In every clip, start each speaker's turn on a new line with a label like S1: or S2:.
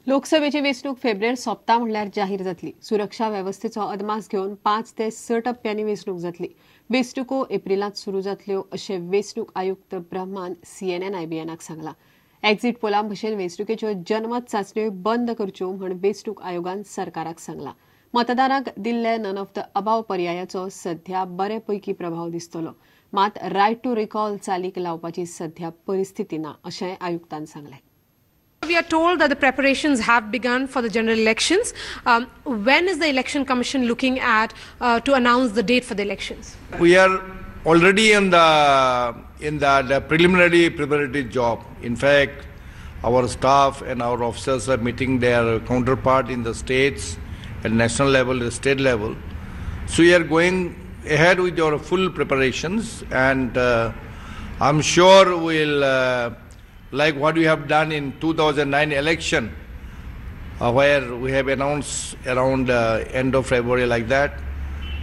S1: लोकसभेची वेंचणूक फेब्रुवारी सोंपता म्हणल्यार जाहीर जातली। सुरक्षा वेवस्थेचो अदमास घेवन 5 ते 6 टप्प्यांनी वेंचणूक जातली। वेंचणुको एप्रिलांत सुरू जातल्यो अशें वेंचणूक आयुक्त ब्रह्मान CNN-IBNक सांगलां। एक्झिट पोलां भशेन वेंचणुकेच्यो जनमत चांचण्यो बंद करच्यो म्हूण वेंचणूक आयोगान सरकाराक सांगलां। मतदारांक दिल्ले नन ऑफ द अबाव पर्यायाचो सध्या बरेपैकी प्रभाव दिसतलो, मात रायट टू रिकॉल चालीक लावपाची सध्या परिस्थिती ना अशें आयुक्तान सांगलें।
S2: We are told that the preparations have begun for the general elections. When is the Election Commission looking at to announce the date for the elections?
S3: We are already in the preliminary preparatory job. In fact, our staff and our officers are meeting their counterpart in the states at national level, the state level. So we are going ahead with our full preparations, and I'm sure we'll. Like what we have done in 2009 election, where we have announced around end of February like that.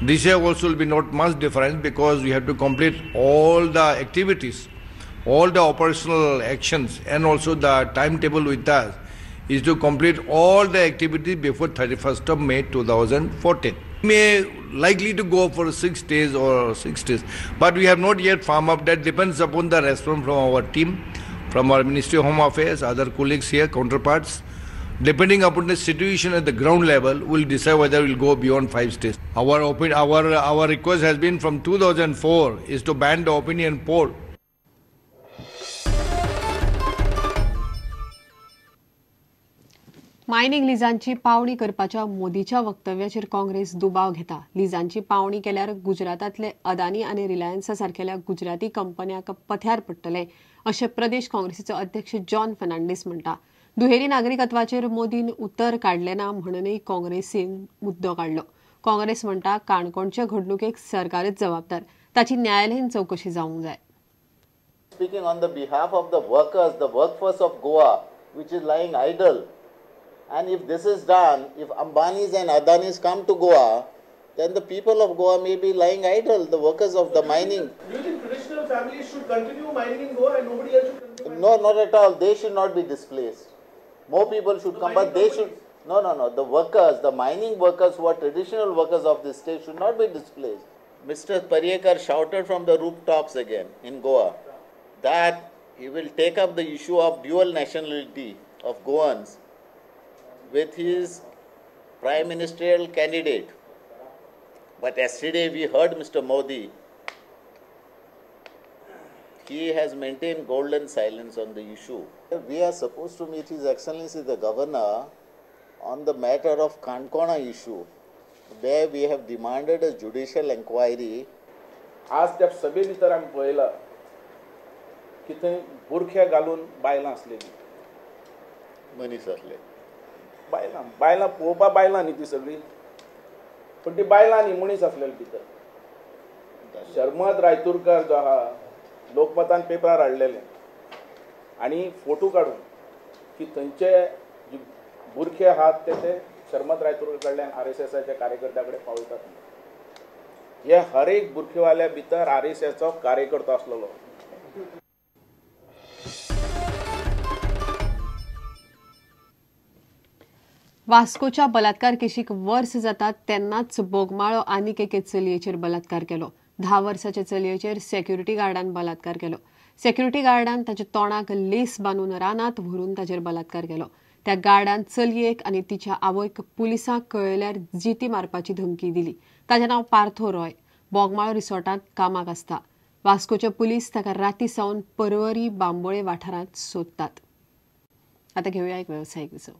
S3: This year also will be not much different because we have to complete all the activities, all the operational actions, and also the timetable with us is to complete all the activities before 31st of May 2014. We may likely to go for 6 days or 6 days, but we have not yet firmed up. That depends upon the response from our team, from our Ministry of Home Affairs, other colleagues here, counterparts. Depending upon the situation at the ground level, we'll decide whether we'll go beyond 5 states. Our request has been from 2004 is to ban the opinion poll.
S1: Mining लिजांची पावणी करपाच्या मोदीच्या वक्तव्याचेर काँग्रेस दुबाव घेता। लिजांची पावणी केल्यार गुजरातांतले अदानी आनी रिलायन्सा सारकेल्या गुजराती कंपन्यांक पथ्यार पडटले अशें प्रदेश काँग्रेसीचो अध्यक्ष जॉन फर्नांडीस म्हणटा। दुहेरी नागरिकत्वाचेर मोदीन उतर काडलें ना म्हणूनय काँग्रेसीन मुद्दो काडलो। काँग्रेस म्हणटा काणकोणचे घडणुकेक सरकारच जबाबदार, ताची न्यायालयीन चवकशी जावंक जाय।
S4: Speaking on the behalf of the workers, the workforce of Goa, which is lying idle. And if this is done, if Ambanis and Adanis come to Goa, then the people of Goa may be lying idle, the workers of the mining.
S5: Do you think traditional families should continue mining in Goa and nobody else should continue?
S4: No, not at all. They should not be displaced. More people should come, but they should... No. The workers, the mining workers who are traditional workers of this state should not be displaced. Mr. Pariyakar shouted from the rooftops again in Goa that he will take up the issue of dual nationality of Goans with his prime ministerial candidate. But yesterday we heard Mr. Modi. He has maintained golden silence on the issue. We are supposed to meet His Excellency the Governor on the matter of Konkani issue, where we have demanded a judicial inquiry.
S5: आज त्या सभे भितर आमी पळयला की थंय बुरख्या घालून बायलां आसलेलीं,
S4: मनीस असले
S5: बायलां पळोवपा बायलां न्ही ती सगळीं, पण ती बायलां न्ही मनीस आसलेले भितर। शर्मत रायतुरकर जो आहा लोकमतान पेपरार हाडलेले आनी फोटो काडून की थंयचे जे बुरखे आहात ते शर्मत रायतुरकर कडल्यान RSSच्या कार्यकर्त्या कडेन पावयतात। हे हर एक बुरखेवाल्या भितर RSSचो कार्यकर्तो आसलेलो।
S1: वास्कोच्या बलात्कार केशीक वर्स जातात तेन्नाच बोगमाळो आनीक एके चलयेचेर बलात्कार केलो। 10 वर्साचे चलयेचेर सेक्युरिटी गार्डान बलात्कार केलो। सेक्युरिटी गार्डान ताच्या तोंडाक लेस बांदून रानांत व्हरून ताचेर बलात्कार केलो। त्या गार्डान चलयेक आनी तिच्या आवयक पुलिसांक कळयल्यार जिती मारपाची धमकी दिली। ताचें नांव पार्थो रॉय, बोगमाळो रिसॉर्टांत कामाक आसता। वास्कोचे पुलीस ताका राती सावन परवरी बांबोळे वाठारांत सोदतात। आतां घेवया एक वेवसायीक विसव।